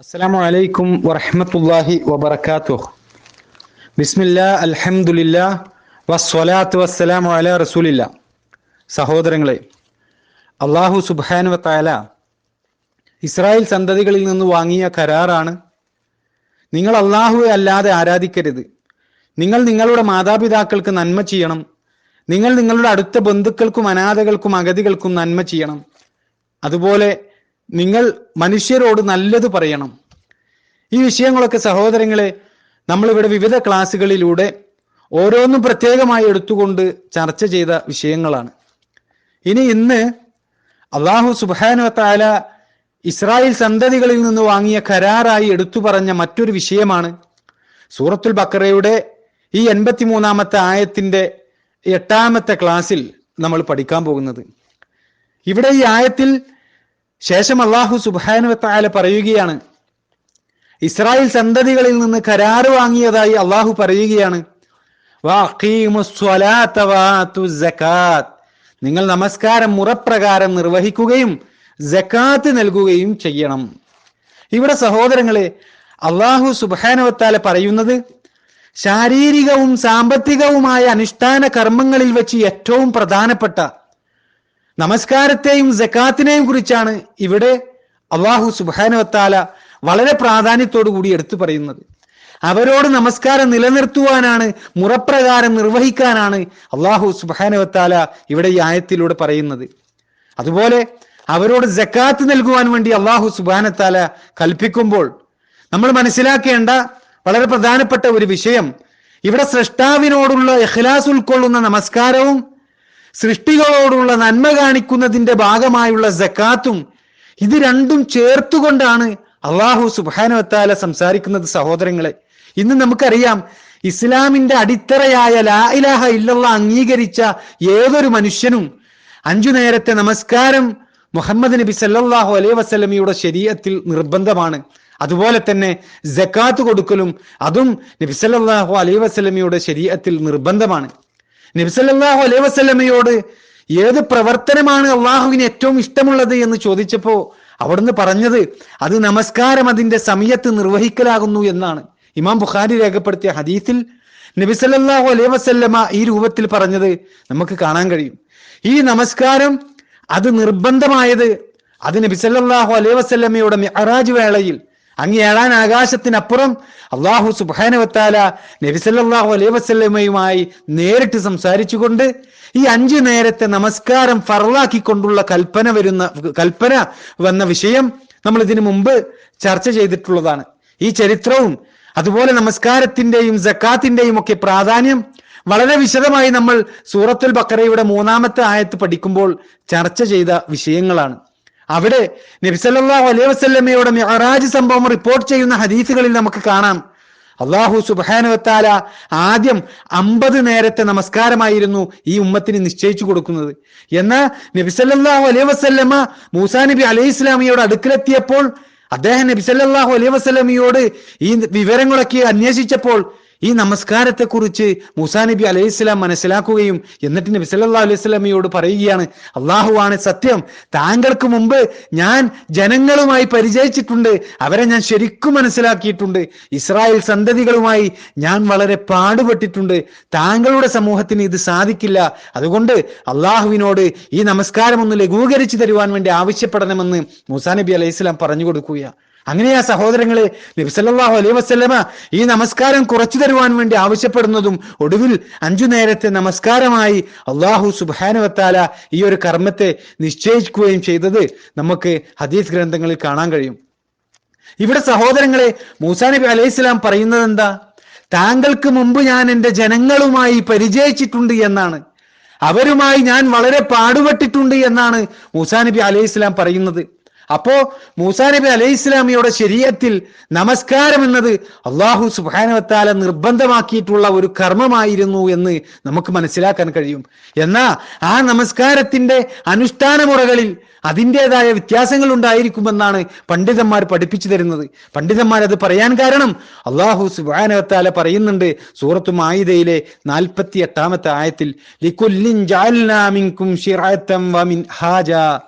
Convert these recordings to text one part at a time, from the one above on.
അസ്സലാമു അലൈക്കും വറഹ്മത്തുള്ളാഹി വബറകാതുഹു. ബിസ്മില്ലാ അൽഹംദുലില്ലാ വസ്സലാത്തു വസ്സലാമു അലാ റസൂലില്ലാ. സഹോദരങ്ങളെ, അള്ളാഹു സുബ്ഹാനഹു വ തആല ഇസ്രായേൽ സന്തതികളിൽ നിന്ന് വാങ്ങിയ കരാറാണ്, നിങ്ങൾ അള്ളാഹുവെ അല്ലാതെ ആരാധിക്കരുത്, നിങ്ങൾ നിങ്ങളുടെ മാതാപിതാക്കൾക്ക് നന്മ ചെയ്യണം, നിങ്ങൾ നിങ്ങളുടെ അടുത്ത ബന്ധുക്കൾക്കും അനാഥകൾക്കും അഗതികൾക്കും നന്മ ചെയ്യണം, അതുപോലെ നിങ്ങൾ മനുഷ്യരോട് നല്ലത് പറയണം. ഈ വിഷയങ്ങളൊക്കെ സഹോദരങ്ങളെ നമ്മളിവിടെ വിവിധ ക്ലാസ്സുകളിലൂടെ ഓരോന്നും പ്രത്യേകമായി എടുത്തുകൊണ്ട് ചർച്ച ചെയ്ത വിഷയങ്ങളാണ്. ഇന്ന് അള്ളാഹു സുബ്ഹാനഹു വ തആല ഇസ്രായേൽ സന്തതികളിൽ നിന്ന് വാങ്ങിയ കരാറായി എടുത്തു പറഞ്ഞ മറ്റൊരു വിഷയമാണ് സൂറത്തുൽ ബഖറയുടെ ഈ 83-ാമത്തെ ആയത്തിന്റെ 8-ാമത്തെ ക്ലാസ്സിൽ നമ്മൾ പഠിക്കാൻ പോകുന്നത്. ഇവിടെ ഈ ആയത്തിൽ ശേഷം അള്ളാഹു സുബ്ഹാനഹു വ തആല പറയുകയാണ്, ഇസ്രായേൽ സന്തതികളിൽ നിന്ന് കരാറ് വാങ്ങിയതായി അള്ളാഹു പറയുകയാണ്, വഅഖീമുസ്സലാത്ത വആതുസ് സകാത്ത്, നിങ്ങൾ നമസ്കാരം മുറപ്രകാരം നിർവഹിക്കുകയും സകാത്ത് നൽകുകയും ചെയ്യണം. ഇവിടെ സഹോദരങ്ങളെ അള്ളാഹു സുബ്ഹാനഹു വ തആല പറയുന്നത് ശാരീരികവും സാമ്പത്തികവുമായ അനുഷ്ഠാന കർമ്മങ്ങളിൽ വെച്ച് ഏറ്റവും പ്രധാനപ്പെട്ട നമസ്കാരത്തെയും സകാത്തിനെയും കുറിച്ചാണ് ഇവിടെ അള്ളാഹു സുബ്ഹാനഹു വ തആല വളരെ പ്രാധാന്യത്തോടു കൂടി എടുത്തു പറയുന്നത്. അവരോട് നമസ്കാരം നിലനിർത്തുവാനാണ്, മുറപ്രകാരം നിർവഹിക്കാനാണ് അള്ളാഹു സുബ്ഹാനഹു വ തആല ഇവിടെ ഈ ആയത്തിലൂടെ പറയുന്നത്. അതുപോലെ അവരോട് സകാത്ത് നൽകുവാൻ വേണ്ടി അള്ളാഹു സുബ്ഹാനഹു വ തആല കൽപ്പിക്കുമ്പോൾ നമ്മൾ മനസ്സിലാക്കേണ്ട വളരെ പ്രധാനപ്പെട്ട ഒരു വിഷയം, ഇവിടെ സൃഷ്ടാവിനോടുള്ള ഇഖ്ലാസ് ഉൾക്കൊള്ളുന്ന നമസ്കാരവും സൃഷ്ടികളോടുള്ള നന്മ കാണിക്കുന്നതിന്റെ ഭാഗമായുള്ള സകാത്തും, ഇത് രണ്ടും ചേർത്തുകൊണ്ടാണ് അള്ളാഹു സുബ്ഹാനഹു വ തആല സംസാരിക്കുന്നത്. സഹോദരങ്ങളെ, ഇന്ന് നമുക്കറിയാം, ഇസ്ലാമിന്റെ അടിത്തറയായ ലാ ഇലാഹ ഇല്ലല്ലാഹ് അംഗീകരിച്ച ഏതൊരു മനുഷ്യനും 5 നേരത്തെ നമസ്കാരം മുഹമ്മദ് നബി സല്ലല്ലാഹു അലൈഹി വസല്ലമയുടെ ശരീഅത്തിൽ നിർബന്ധമാണ്. അതുപോലെ തന്നെ സകാത്ത് കൊടുക്കലും അതും നബി സല്ലല്ലാഹു അലൈഹി വസല്ലമയുടെ ശരീഅത്തിൽ നിർബന്ധമാണ്. നബി സല്ലല്ലാഹു അലൈഹി വസല്ലമയോട് ഏത് പ്രവർത്തനമാണ് അള്ളാഹുവിന് ഏറ്റവും ഇഷ്ടമുള്ളത് എന്ന് ചോദിച്ചപ്പോ അവിടുന്ന് പറഞ്ഞത് അത് നമസ്കാരം അതിന്റെ സമയത്ത് നിർവഹിക്കലാകുന്നു എന്നാണ്. ഇമാം ബുഖാരി രേഖപ്പെടുത്തിയ ഹദീസിൽ നബി സല്ലല്ലാഹു അലൈഹി വസല്ലമ ഈ രൂപത്തിൽ പറഞ്ഞത് നമുക്ക് കാണാൻ കഴിയും. ഈ നമസ്കാരം അത് നിർബന്ധമായത് അത് നബി സല്ലല്ലാഹു അലൈഹി വസല്ലമയുടെ മിഅ്റാജ് വേളയിൽ അങ്ങ് 7-ാം ആകാശത്തിനപ്പുറം അള്ളാഹു സുബ്ഹാനഹു വ തആല നബി സല്ലല്ലാഹു അലൈഹി വസല്ലമയുമായി നേരിട്ട് സംസാരിച്ചുകൊണ്ട് ഈ 5 നേരത്തെ നമസ്കാരം ഫർളാക്കിക്കൊണ്ടുള്ള കൽപ്പന വന്ന വിഷയം നമ്മൾ ഇതിനു മുമ്പ് ചർച്ച ചെയ്തിട്ടുള്ളതാണ്. ഈ ചരിത്രവും അതുപോലെ നമസ്കാരത്തിന്റെയും സക്കാത്തിന്റെയും ഒക്കെ പ്രാധാന്യം വളരെ വിശദമായി നമ്മൾ സൂറത്തുൽ ബഖറയുടെ 3-ാമത്തെ ആയത്ത് പഠിക്കുമ്പോൾ ചർച്ച ചെയ്ത വിഷയങ്ങളാണ്. അവിടെ നബി സല്ലല്ലാഹു അലൈഹി വസല്ലമയുടെ മിഅ്റാജ് സംഭവം റിപ്പോർട്ട് ചെയ്യുന്ന ഹദീസുകളിൽ നമുക്ക് കാണാം, അള്ളാഹു സുബ്ഹാനഹു വ തആല ആദ്യം 50 നേരത്തെ നമസ്കാരമായിരുന്നു ഈ ഉമ്മത്തിന് നിശ്ചയിച്ചു കൊടുക്കുന്നത്. എന്നാൽ നബി സല്ലല്ലാഹു അലൈഹി വസല്ലമ മൂസാ നബി അലൈഹിസ്സലാമിയുടെ അടുക്കലെത്തിയപ്പോൾ അദ്ദേഹം നബി സല്ലല്ലാഹു അലൈഹി വസല്ലമയോട് ഈ വിവരങ്ങളൊക്കെ അന്വേഷിച്ചപ്പോൾ ഈ നമസ്കാരത്തെ കുറിച്ച് മൂസാ നബി അലൈഹിസ്സലാം മനസ്സിലാക്കുകയും എന്നിട്ട് നബി സല്ലല്ലാഹു അലൈഹി വസല്ലമയോട് പറയുകയാണ്, അള്ളാഹുവാണ് സത്യം, താങ്കൾക്ക് മുമ്പ് ഞാൻ ജനങ്ങളുമായി പരിചയിച്ചിട്ടുണ്ട്, അവരെ ഞാൻ ശരിക്കും മനസ്സിലാക്കിയിട്ടുണ്ട്, ഇസ്രായേൽ സന്തതികളുമായി ഞാൻ വളരെ പാടുപെട്ടിട്ടുണ്ട്, താങ്കളുടെ സമൂഹത്തിന് ഇത് സാധിക്കില്ല, അതുകൊണ്ട് അള്ളാഹുവിനോട് ഈ നമസ്കാരം ഒന്ന് ലഘൂകരിച്ചു തരുവാൻ വേണ്ടി ആവശ്യപ്പെടണമെന്ന് മൂസാ നബി അലൈഹിസ്സലാം പറഞ്ഞു കൊടുക്കുകയാണ്. അങ്ങനെയാ സഹോദരങ്ങളെ നബി സല്ലല്ലാഹു അലൈഹി വസല്ലമ ഈ നമസ്കാരം കുറച്ചു തരുവാൻ വേണ്ടി ആവശ്യപ്പെടുന്നതും ഒടുവിൽ 5 നേരത്തെ നമസ്കാരമായി അള്ളാഹു സുബ്ഹാനഹു വ തആല ഈ ഒരു കർമ്മത്തെ നിശ്ചയിക്കുകയും ചെയ്തത് നമുക്ക് ഹദീസ് ഗ്രന്ഥങ്ങളിൽ കാണാൻ കഴിയും. ഇവിടെ സഹോദരങ്ങളെ മൂസാ നബി അലൈഹിസ്സലാം പറയുന്നത് എന്താ? താങ്കൾക്ക് മുമ്പ് ഞാൻ എൻ്റെ ജനങ്ങളുമായി പരിചയിച്ചിട്ടുണ്ട് എന്നാണ്, അവരുമായി ഞാൻ വളരെ പാടുപെട്ടിട്ടുണ്ട് എന്നാണ് മൂസാ നബി അലൈഹിസ്സലാം പറയുന്നത്. അപ്പോ മൂസാ നബി അലൈഹിസ്സലാമിയുടെ ശരീഅത്തിൽ നമസ്കാരം എന്നത് അള്ളാഹു സുബ്ഹാനഹു വ തആല നിർബന്ധമാക്കിയിട്ടുള്ള ഒരു കർമ്മമായിരുന്നു എന്ന് നമുക്ക് മനസ്സിലാക്കാൻ കഴിയും. എന്നാൽ ആ നമസ്കാരത്തിന്റെ അനുഷ്ഠാന മുറകളിൽ അതിൻ്റെതായ വ്യത്യാസങ്ങൾ ഉണ്ടായിരിക്കുമെന്നാണ് പണ്ഡിതന്മാർ പഠിപ്പിച്ചു തരുന്നത്. പണ്ഡിതന്മാർ അത് പറയാൻ കാരണം അള്ളാഹു സുബ്ഹാനഹു വ തആല പറയുന്നുണ്ട് സൂറത്തു മാഇദയിലെ 48-ാമത്തെ ആയത്തിൽ, ലികുല്ലിൻ ജഅൽനാ മിൻകും ശിർഅതൻ വ മിൻഹാജ,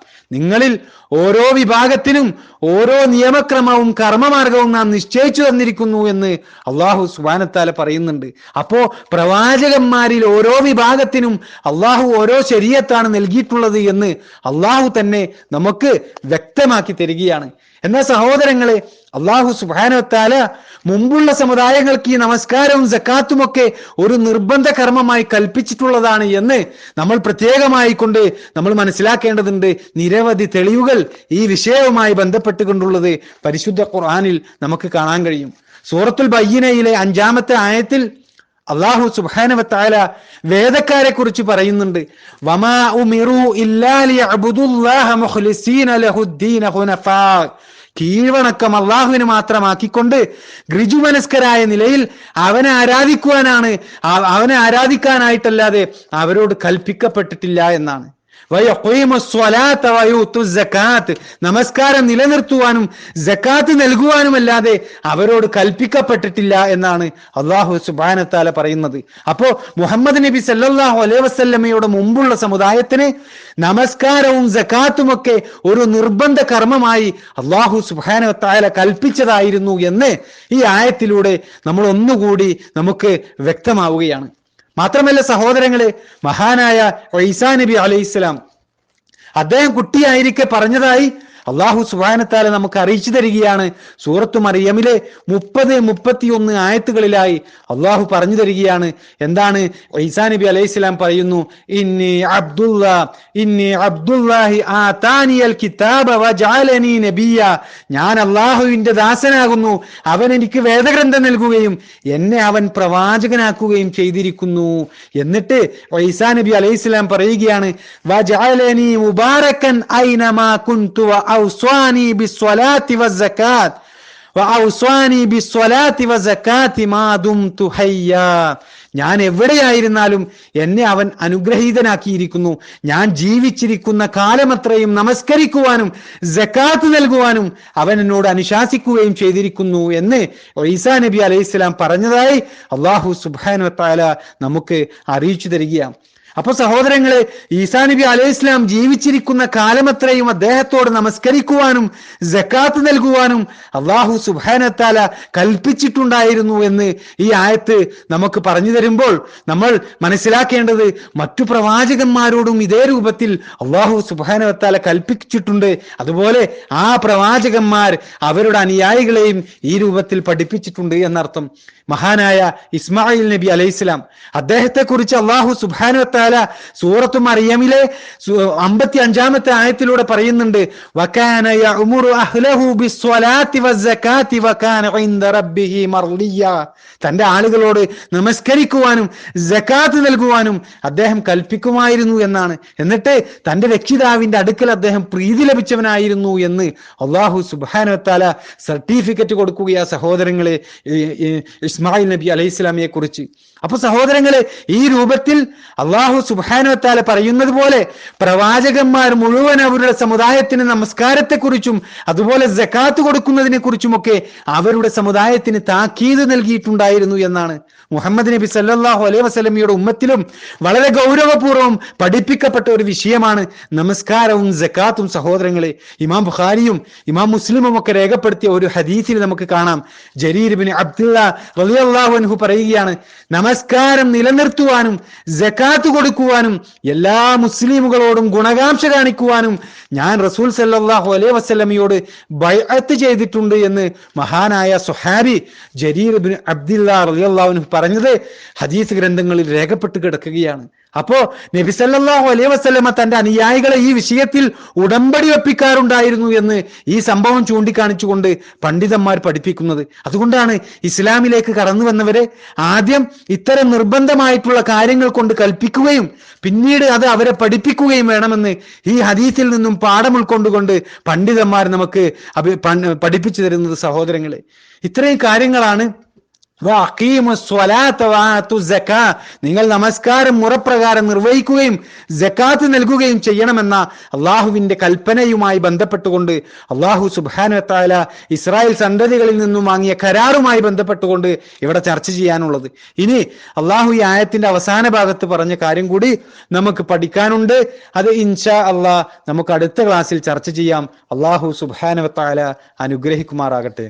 നിങ്ങളിൽ ഓരോ വിഭാഗത്തിനും ഓരോ നിയമക്രമവും കർമ്മമാർഗവും നാം നിശ്ചയിച്ചു തന്നിരിക്കുന്നു എന്ന് അള്ളാഹു സുബ്ഹാനഹു വ തആല പറയുന്നുണ്ട്. അപ്പോ പ്രവാചകന്മാരിൽ ഓരോ വിഭാഗത്തിനും അള്ളാഹു ഓരോ ശരീഅത്താണ് നൽകിയിട്ടുള്ളത് എന്ന് അള്ളാഹു തന്നെ നമുക്ക് വ്യക്തമാക്കി തരികയാണ്. എന്നാൽ സഹോദരങ്ങളെ, അള്ളാഹു സുബ്ഹാനഹു വ തആല മുമ്പുള്ള സമുദായങ്ങൾക്ക് ഈ നമസ്കാരവും സക്കാത്തും ഒക്കെ ഒരു നിർബന്ധ കർമ്മമായി കൽപ്പിച്ചിട്ടുള്ളതാണ് എന്ന് നമ്മൾ പ്രത്യേകമായി കൊണ്ട് നമ്മൾ മനസ്സിലാക്കേണ്ടതുണ്ട്. നിരവധി തെളിവുകൾ ഈ വിഷയവുമായി ബന്ധപ്പെട്ടുകൊണ്ടുള്ളത് പരിശുദ്ധ ഖുർആനിൽ നമുക്ക് കാണാൻ കഴിയും. സൂറത്തുൽ ബയ്യിനയിലെ 5-ാമത്തെ ആയത്തിൽ അള്ളാഹു സുബ്ഹാനഹു വ തആല വേദക്കാരെ കുറിച്ച് പറയുന്നുണ്ട്. വമാ ഉമിറു ഇല്ലാ ലിയഅ്ബുദുല്ലാഹ മുഖ്ലിസീന ലഹുദ്ദീന ഹുനഫാ. കീഴ്വണക്കം അള്ളാഹുവിന് മാത്രമാക്കിക്കൊണ്ട് ഋജുമനസ്കരായ നിലയിൽ അവനെ ആരാധിക്കാനായിട്ടല്ലാതെ അവരോട് കൽപ്പിക്കപ്പെട്ടിട്ടില്ല എന്നാണ്. നമസ്കാരം നിലനിർത്തുവാനും സക്കാത്ത് നൽകുവാനുമല്ലാതെ അവരോട് കൽപ്പിക്കപ്പെട്ടിട്ടില്ല എന്നാണ് അള്ളാഹു സുബ്ഹാനഹു വ തആല പറയുന്നത്. അപ്പോ മുഹമ്മദ് നബി സല്ലല്ലാഹു അലൈഹി വസല്ലമയുടെ മുമ്പുള്ള സമുദായത്തിന് നമസ്കാരവും സക്കാത്തും ഒക്കെ ഒരു നിർബന്ധ കർമ്മമായി അള്ളാഹു സുബ്ഹാനഹു വ തആല കൽപ്പിച്ചതായിരുന്നു എന്ന് ഈ ആയത്തിലൂടെ നമ്മൾ ഒന്നുകൂടി നമുക്ക് വ്യക്തമാവുകയാണ്. മാത്രമല്ല സഹോദരങ്ങളെ, മഹാനായ ഈസാ നബി അലൈഹിസ്സലാം അദ്ദേഹം കുട്ടിയായിരിക്കെ പറഞ്ഞതായി അള്ളാഹു സുബ്ഹാനഹു വ തആല നമുക്ക് അറിയിച്ചു തരികയാണ്. സൂറത്തു മറിയമിലെ 30-31 ആയത്തുകളിലായി അള്ളാഹു പറഞ്ഞു തരികയാണ്. എന്താണ്? ഈസാ നബി അലൈഹിസ്സലാം പറയുന്നു, ഇന്നി അബ്ദുല്ലാഹി ആതാനിയൽ കിതാബ വജഅലനി നബിയ. ഞാൻ അള്ളാഹുവിന്റെ ദാസനാകുന്നു, അവൻ എനിക്ക് വേദഗ്രന്ഥം നൽകുകയും എന്നെ അവൻ പ്രവാചകനാക്കുകയും ചെയ്തിരിക്കുന്നു. എന്നിട്ട് ഈസാ നബി അലൈഹിസ്സലാം പറയുകയാണ്, വജഅലനി മുബാറകൻ ഐനമാ കുൻതു ഔസ്വാനി ബിസ്വലാത്തി വസ്സകാത്ത് വഔസ്വാനി ബിസ്വലാത്തി വസ്സകാത്തി മാ ദുംതു ഹയ്യാ. ഞാൻ എവിടെയായിരുന്നാലും എന്നെ അവൻ അനുഗ്രഹീതനാക്കിയിരിക്കുന്നു. ഞാൻ ജീവിച്ചിരിക്കുന്ന കാലമത്രയും നമസ്കരിക്കുവാനും സക്കാത്ത് നൽകുവാനും അവൻ എന്നോട് അനുശാസിക്കുകയും ചെയ്തിരിക്കുന്നു എന്ന് ഈസാ നബി അലൈഹിസ്സലാം പറഞ്ഞതായി അല്ലാഹു സുബ്ഹാനഹു വ തആല നമുക്ക് അറിയിച്ചു തരികയാണ്. അപ്പൊ സഹോദരങ്ങളെ, ഈസാ നബി അലൈഹിസ്സലാം ജീവിച്ചിരിക്കുന്ന കാലമത്രയും അദ്ദേഹത്തോട് നമസ്കരിക്കുവാനും സക്കാത്ത് നൽകുവാനും അല്ലാഹു സുബ്ഹാനഹു വ തആല കൽപ്പിച്ചിട്ടുണ്ടായിരുന്നു എന്ന് ഈ ആയത്ത് നമുക്ക് പറഞ്ഞു തരുമ്പോൾ നമ്മൾ മനസ്സിലാക്കേണ്ടത് മറ്റു പ്രവാചകന്മാരോടും ഇതേ രൂപത്തിൽ അല്ലാഹു സുബ്ഹാനഹു വ തആല കൽപ്പിച്ചിട്ടുണ്ട്. അതുപോലെ ആ പ്രവാചകന്മാർ അവരുടെ അനുയായികളെയും ഈ രൂപത്തിൽ പഠിപ്പിച്ചിട്ടുണ്ട് എന്നർത്ഥം. മഹാനായ ഇസ്മായിൽ നബി അലൈഹിസ്സലാം, അദ്ദേഹത്തെ കുറിച്ച് അല്ലാഹു സുബ്ഹാനഹു വ തആല സൂറത്തു മറിയമിലെ 55-ാമത്തെ ആയത്തിലൂടെ പറയുന്നുണ്ട്, വകാന യഅ്മുറു അഹ്ലഹു ബിസ്വലാത്തി വസ്സകാത്തി വകാന ഇൻദ റബ്ബിഹി മർളിയ. തന്റെ ആളുകളോട് നമസ്കരിക്കുവാനും സകാത്ത് നൽകുവാനും അദ്ദേഹം കൽപ്പിക്കുമായിരുന്നു എന്നാണ്. എന്നിട്ട് തന്റെ രക്ഷിതാവിന്റെ അടുക്കൽ അദ്ദേഹം പ്രീതി ലഭിച്ചവനായിരുന്നു എന്ന് അല്ലാഹു സുബ്ഹാനഹു വ തആല സർട്ടിഫിക്കറ്റ് കൊടുക്കുകയാ സഹോദരങ്ങളെ ഇസ്മായിൽ നബി അലൈഹിസ്സലാമിയെ കുറിച്ച്. അപ്പൊ സഹോദരങ്ങളെ, ഈ രൂപത്തിൽ അല്ലാഹു സുബ്ഹാനഹു വ തആല പറയുന്നത് പോലെ പ്രവാചകന്മാർ മുഴുവൻ അവരുടെ സമുദായത്തിന് നമസ്കാരത്തെക്കുറിച്ചും അതുപോലെ സകാത്ത് കൊടുക്കുന്നതിനെ കുറിച്ചുമൊക്കെ അവരുടെ സമുദായത്തിന് താക്കീത് നൽകിയിട്ടുണ്ടായിരുന്നു എന്നാണ്. മുഹമ്മദ് നബി സല്ലല്ലാഹു അലൈഹി വസല്ലമയുടെ ഉമ്മത്തിലും വളരെ ഗൗരവപൂർവ്വം പഠിപ്പിക്കപ്പെട്ട ഒരു വിഷയമാണ് നമസ്കാരവും സകാത്തും. സഹോദരങ്ങളെ, ഇമാം ബുഖാരിയും ഇമാം മുസ്ലിമും ഒക്കെ രേഖപ്പെടുത്തിയ ഒരു ഹദീസിൽ നമുക്ക് കാണാം, ജരീർ ഇബ്നു അബ്ദുല്ലാ റളിയല്ലാഹു അൻഹു പറയുകയാണ്, നമസ്കാരം നിലനിർത്തുവാനും സകാത്ത് കൊടുക്കുവാനും എല്ലാ മുസ്ലിമുകളോടും ഗുണകാംക്ഷ കാണിക്കുവാനും ഞാൻ റസൂൽ സല്ലല്ലാഹു അലൈഹി വസല്ലമയോട് ബൈഅത്ത് ചെയ്തിട്ടുണ്ട് എന്ന് മഹാനായ സ്വഹാബി ജരീർ ഇബ്നു അബ്ദുല്ലാ റളിയല്ലാഹു അൻഹു പറഞ്ഞത് ഹദീസ് ഗ്രന്ഥങ്ങളിൽ രേഖപ്പെട്ട് കിടക്കുകയാണ്. അപ്പോ നബി സല്ലല്ലാഹു അലൈഹി വസല്ലമ തന്റെ അനുയായികളെ ഈ വിഷയത്തിൽ ഉടമ്പടി വെപ്പിക്കാറുണ്ടായിരുന്നു എന്ന് ഈ സംഭവം ചൂണ്ടിക്കാണിച്ചുകൊണ്ട് പണ്ഡിതന്മാർ പഠിപ്പിക്കുന്നത്. അതുകൊണ്ടാണ് ഇസ്ലാമിലേക്ക് കടന്നു വന്നവരെ ആദ്യം ഇത്തരം നിർബന്ധമായിട്ടുള്ള കാര്യങ്ങൾ കൊണ്ട് കൽപ്പിക്കുകയും പിന്നീട് അത് അവരെ പഠിപ്പിക്കുകയും വേണമെന്ന് ഈ ഹദീസിൽ നിന്നും പാഠം ഉൾക്കൊണ്ടുകൊണ്ട് പണ്ഡിതന്മാർ നമുക്ക് പഠിപ്പിച്ചു തരുന്നത്. സഹോദരങ്ങളെ, ഇത്രയും കാര്യങ്ങളാണ് നിങ്ങൾ നമസ്കാരം മുറപ്രകാരം നിർവഹിക്കുകയും സക്കാത്ത് നൽകുകയും ചെയ്യണമെന്ന അള്ളാഹുവിന്റെ കൽപ്പനയുമായി ബന്ധപ്പെട്ടുകൊണ്ട് അള്ളാഹു സുബ്ഹാനഹു വ തആല ഇസ്രായേൽ സന്തതികളിൽ നിന്നും വാങ്ങിയ കരാറുമായി ബന്ധപ്പെട്ടുകൊണ്ട് ഇവിടെ ചർച്ച ചെയ്യാനുള്ളത്. ഇനി അള്ളാഹു ഈ ആയത്തിന്റെ അവസാന ഭാഗത്ത് പറഞ്ഞ കാര്യം കൂടി നമുക്ക് പഠിക്കാനുണ്ട്. അത് ഇൻഷാ അള്ളാഹ് നമുക്ക് അടുത്ത ക്ലാസ്സിൽ ചർച്ച ചെയ്യാം. അള്ളാഹു സുബ്ഹാനഹു വ തആല അനുഗ്രഹിക്കുമാറാകട്ടെ.